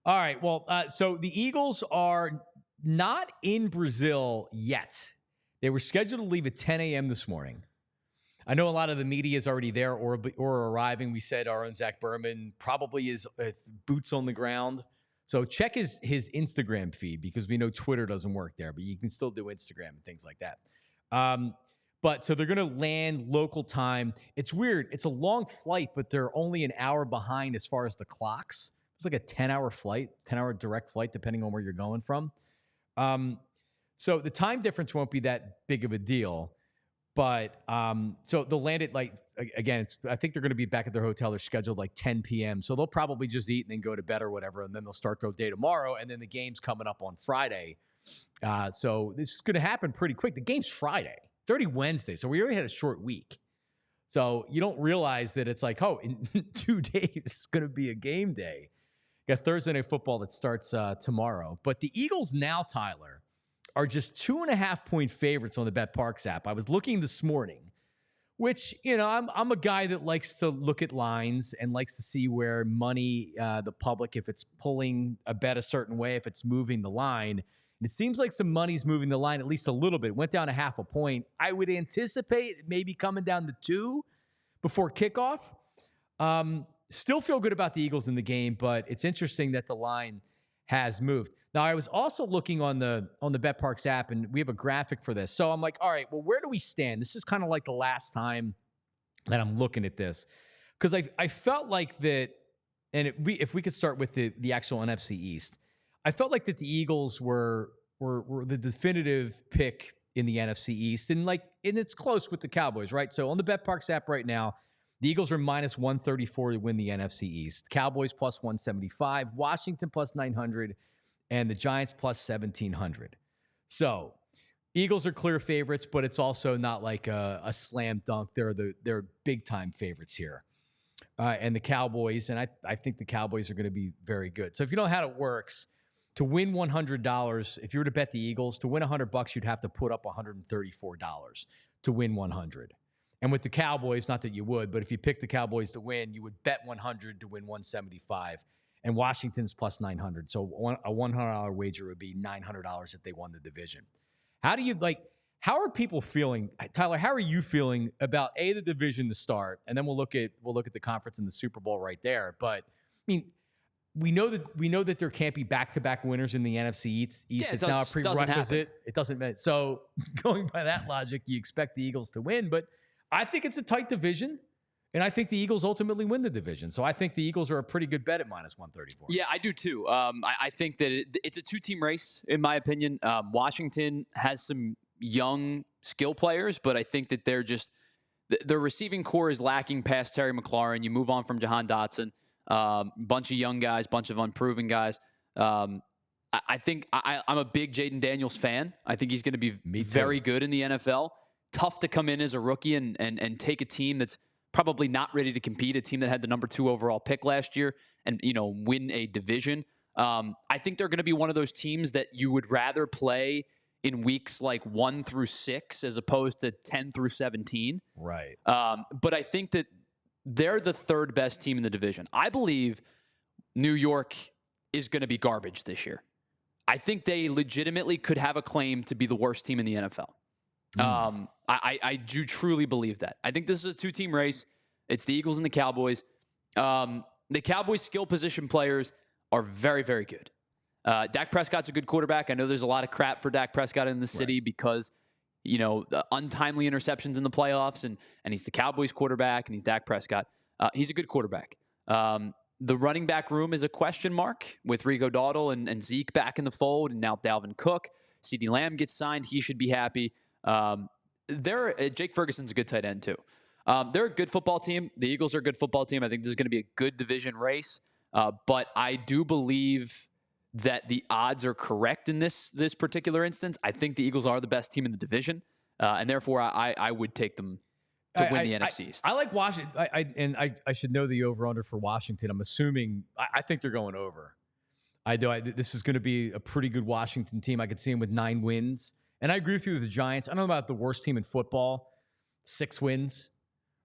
All right. Well, so the Eagles are not in Brazil yet. They were scheduled to leave at 10 a.m. this morning. I know a lot of the media is already there or arriving. We said our own Zach Berman probably is boots on the ground. So check his Instagram feed because we know Twitter doesn't work there, but you can still do Instagram and things like that. But so they're going to land local time. It's weird. It's a long flight, but they're only an hour behind as far as the clocks. It's like a 10-hour flight, 10-hour direct flight, depending on where you're going from. So the time difference won't be that big of a deal. But so they'll land it like, again, I think they're going to be back at their hotel. They're scheduled like 10 p.m. So they'll probably just eat and then go to bed or whatever. And then they'll start their day tomorrow. And then the game's coming up on Friday. So this is going to happen pretty quick. The game's Friday. It's already Wednesday. So we already had a short week. So you don't realize that it's like, oh, in 2 days, it's going to be a game day. Got Thursday Night Football that starts tomorrow. But the Eagles now, Tyler, are just 2.5-point favorites on the BetParx app. I was looking this morning, which, you know, I'm a guy that likes to look at lines and likes to see where money, the public, if it's pulling a bet a certain way, if it's moving the line. And it seems like some money's moving the line at least a little bit. It went down 0.5 point. I would anticipate maybe coming down to 2 before kickoff. Still feel good about the Eagles in the game, but it's interesting that the line has moved. Now, I was also looking on the BetParx app, and we have a graphic for this. So I'm like, all right, well, where do we stand? This is kind of like the last time that I'm looking at this, because I felt like that, and if we could start with the actual NFC East, I felt like that the Eagles were the definitive pick in the NFC East, and it's close with the Cowboys, right? So on the BetParx app right now, the Eagles are minus 134 to win the NFC East. Cowboys plus 175, Washington plus 900, and the Giants plus 1,700. So Eagles are clear favorites, but it's also not like a slam dunk. They're big time favorites here. And the Cowboys, and I think the Cowboys are going to be very good. So if you know how it works, to win $100, if you were to bet the Eagles, to win $100, you'd have to put up $134 to win 100. And with the Cowboys, not that you would, but if you pick the Cowboys to win, you would bet 100 to win 175. And Washington's plus 900. So a $100 wager would be $900 if they won the division. How are people feeling? Tyler, how are you feeling about the division to start? And then we'll look at the conference and the Super Bowl right there. But I mean, we know that there can't be back-to-back winners in the NFC East. Yeah, it's now a prerequisite. It doesn't matter. So going by that logic, you expect the Eagles to win, but I think it's a tight division, and I think the Eagles ultimately win the division. So I think the Eagles are a pretty good bet at minus 134. Yeah, I do too. I think that it's a two-team race, in my opinion. Washington has some young skill players, but I think that they're just their receiving core is lacking past Terry McLaurin. You move on from Jahan Dotson, bunch of young guys, bunch of unproven guys. I think I'm a big Jaden Daniels fan. I think he's going to be very good in the NFL. Tough to come in as a rookie and take a team that's probably not ready to compete, a team that had the number 2 overall pick last year and, win a division. I think they're going to be one of those teams that you would rather play in weeks like 1 through 6 as opposed to 10 through 17. Right. But I think that they're the third best team in the division. I believe New York is going to be garbage this year. I think they legitimately could have a claim to be the worst team in the NFL. I do truly believe that. I think this is a two-team race. It's the Eagles and the Cowboys. The Cowboys' skill position players are very, very good. Dak Prescott's a good quarterback. I know there's a lot of crap for Dak Prescott in the city because, the untimely interceptions in the playoffs, and he's the Cowboys quarterback, and he's Dak Prescott. He's a good quarterback. The running back room is a question mark with Rico Dowdle and Zeke back in the fold, and now Dalvin Cook. CeeDee Lamb gets signed. He should be happy. Jake Ferguson's a good tight end too. They're a good football team. The Eagles are a good football team. I think this is going to be a good division race. But I do believe that the odds are correct in this particular instance. I think the Eagles are the best team in the division. And therefore I would take them to win the NFC East. I like Washington. I should know the over-under for Washington. I'm assuming, I think they're going over. I do. This is going to be a pretty good Washington team. I could see them with 9 wins. And I agree with you with the Giants. I don't know about the worst team in football, 6 wins,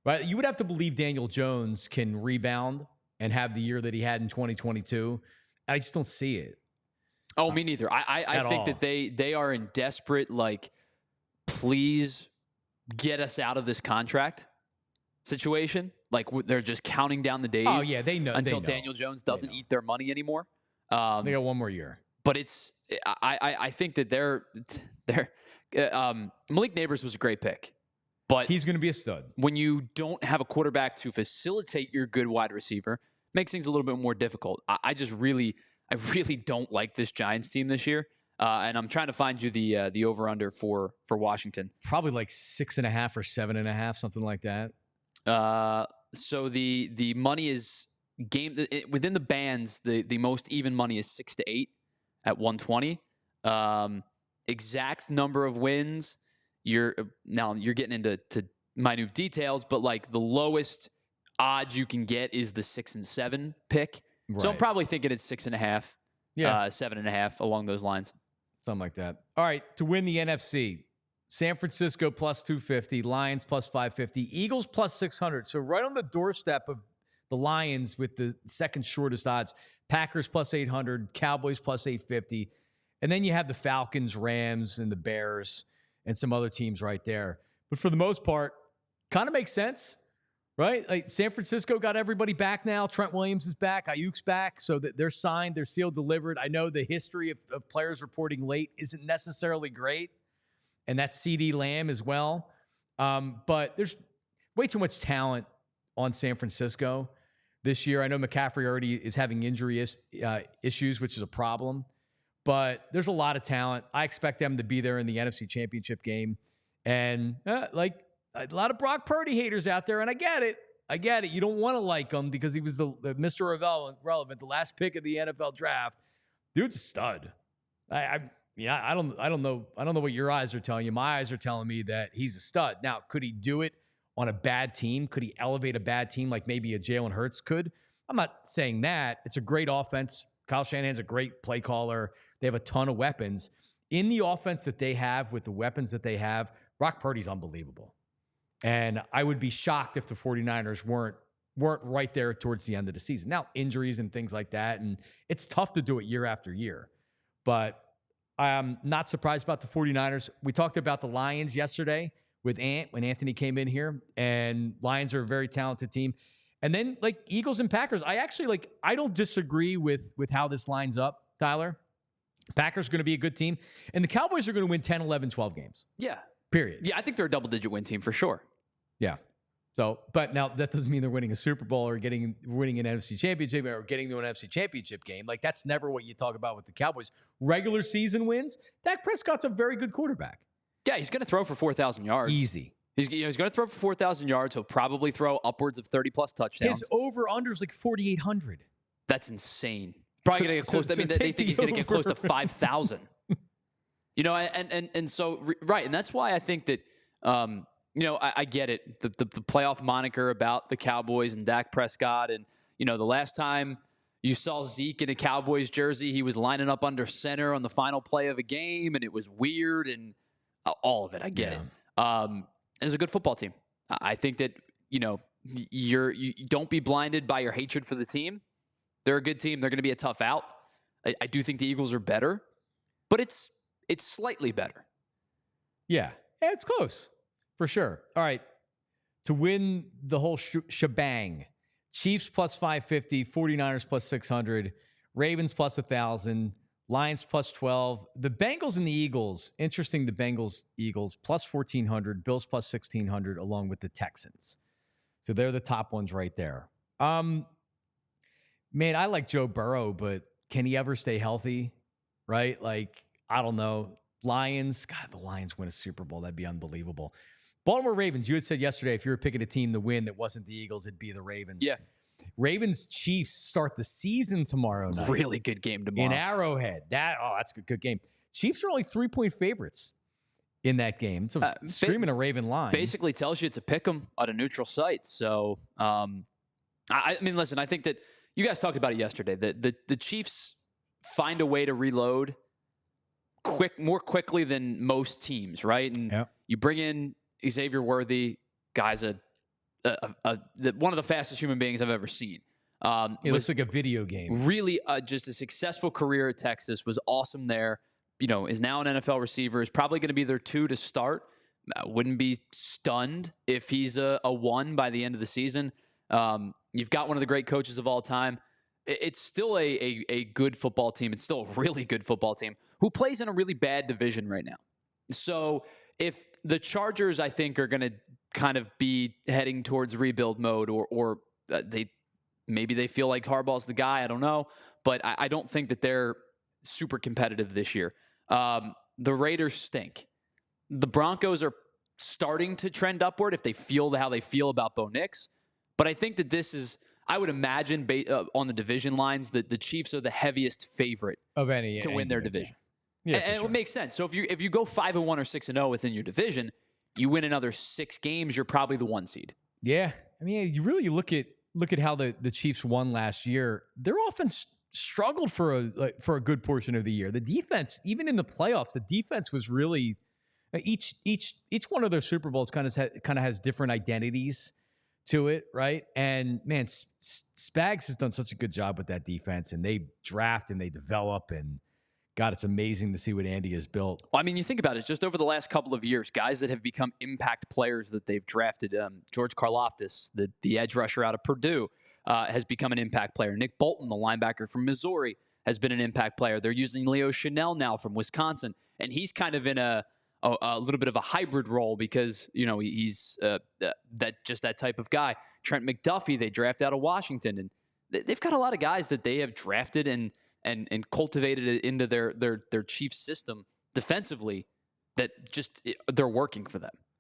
right? You would have to believe Daniel Jones can rebound and have the year that he had in 2022 I just don't see it. Oh, me neither. I think all. that they are in desperate, like, please get us out of this contract situation. Like, they're just counting down the days. Oh, yeah, they know. Until Daniel Jones doesn't eat their money anymore. They got one more year. But I think that they're Malik Neighbors was a great pick. But he's going to be a stud. When you don't have a quarterback to facilitate your good wide receiver, makes things a little bit more difficult. I really don't like this Giants team this year. And I'm trying to find you the over-under for Washington. Probably like 6.5 or 7.5, something like that. So the money is within the bands. The most even money is 6 to 8 at 120. Exact number of wins. You're getting into minute details, but like the lowest odds you can get is the 6 and 7 pick. Right. So I'm probably thinking it's 6.5, 7.5 along those lines. Something like that. All right, to win the NFC, San Francisco plus 250, Lions plus 550, Eagles plus 600. So right on the doorstep of the Lions with the second shortest odds, Packers plus 800, Cowboys plus 850. And then you have the Falcons, Rams, and the Bears and some other teams right there. But for the most part, kind of makes sense, right? Like San Francisco got everybody back now. Trent Williams is back. Ayuk's back. So that they're signed. They're sealed, delivered. I know the history of players reporting late isn't necessarily great. And that's CD Lamb as well. But there's way too much talent on San Francisco this year. I know McCaffrey already is having injury issues, which is a problem. But there's a lot of talent. I expect them to be there in the NFC Championship game. And like a lot of Brock Purdy haters out there, and I get it. You don't want to like him because he was the Mr. Irrelevant, the last pick of the NFL draft. Dude's a stud. I don't know what your eyes are telling you. My eyes are telling me that he's a stud. Now, could he do it on a bad team? Could he elevate a bad team like maybe a Jalen Hurts could? I'm not saying that. It's a great offense. Kyle Shanahan's a great play caller. They have a ton of weapons. In the offense that they have, with the weapons that they have, Brock Purdy's unbelievable. And I would be shocked if the 49ers weren't right there towards the end of the season. Now, injuries and things like that, and it's tough to do it year after year. But I'm not surprised about the 49ers. We talked about the Lions yesterday with when Anthony came in here, and Lions are a very talented team. And then, like, Eagles and Packers, I don't disagree with how this lines up, Tyler. Packers are going to be a good team. And the Cowboys are going to win 10, 11, 12 games. Yeah. Period. Yeah, I think they're a double-digit win team for sure. Yeah. So, but now that doesn't mean they're winning a Super Bowl or winning an NFC Championship or getting to an NFC Championship game. Like, that's never what you talk about with the Cowboys. Regular season wins, Dak Prescott's a very good quarterback. Yeah, he's going to throw for 4,000 yards. Easy. He's going to throw for 4,000 yards. He'll probably throw upwards of 30-plus touchdowns. His over-under is like 4,800. That's insane. Probably going to get close. They think he's going to get close to 5,000. And so, right. And that's why I think that, I get it. The playoff moniker about the Cowboys and Dak Prescott. And, the last time you saw Zeke in a Cowboys jersey, he was lining up under center on the final play of a game, and it was weird and all of it. I get it. It's a good football team. I think that, you don't be blinded by your hatred for the team. They're a good team. They're going to be a tough out. I do think the Eagles are better, but it's slightly better. Yeah, it's close for sure. All right, to win the whole shebang, Chiefs plus 550, 49ers plus 600, Ravens plus 1,000, Lions plus 12. The Bengals and the Eagles, interesting, the Bengals-Eagles plus 1,400, Bills plus 1,600, along with the Texans. So they're the top ones right there. Man, I like Joe Burrow, but can he ever stay healthy? Right? Like, I don't know. Lions, God, the Lions win a Super Bowl. That'd be unbelievable. Baltimore Ravens, you had said yesterday if you were picking a team to win that wasn't the Eagles, it'd be the Ravens. Yeah. Ravens Chiefs start the season tomorrow night. Really good game tomorrow. In Arrowhead. That's a good game. Chiefs are only 3-point favorites in that game. It's a screaming a Raven line. Basically tells you it's a pick 'em at a neutral site. So, I mean, listen, I think that you guys talked about it yesterday. The Chiefs find a way to reload more quickly than most teams, right? And you bring in Xavier Worthy, guy's one of the fastest human beings I've ever seen. It looks like a video game. Really just a successful career at Texas, was awesome there. Is now an NFL receiver, is probably going to be their 2 to start. Wouldn't be stunned if he's a 1 by the end of the season. You've got one of the great coaches of all time. It's still a good football team. It's still a really good football team who plays in a really bad division right now. So if the Chargers, I think, are going to kind of be heading towards rebuild mode, or maybe they feel like Harbaugh's the guy. I don't know. But I don't think that they're super competitive this year. The Raiders stink. The Broncos are starting to trend upward if they feel how they feel about Bo Nix. But I think that this is, I would imagine, on the division lines, that the Chiefs are the heaviest favorite Of any to win their division. Yeah, and it would make sense. So if you go 5-1 or 6-0 within your division, you win another 6 games, you're probably the 1 seed. Yeah. I mean, you really look at how the Chiefs won last year. Their offense struggled for a good portion of the year. The defense, even in the playoffs, the defense was really each one of their Super Bowls kind of has different identities to it, right? And man, Spags has done such a good job with that defense, and they draft and they develop, and God, it's amazing to see what Andy has built. Well, I mean, you think about it, just over the last couple of years, guys that have become impact players that they've drafted. George Karlaftis, the edge rusher out of Purdue, has become an impact player. Nick Bolton, the linebacker from Missouri, has been an impact player. They're using Leo Chanel now from Wisconsin, and he's kind of in a little bit of a hybrid role because, he's that type of guy. Trent McDuffie, they draft out of Washington, and they've got a lot of guys that they have drafted and cultivated it into their Chiefs system defensively that just they're working for them.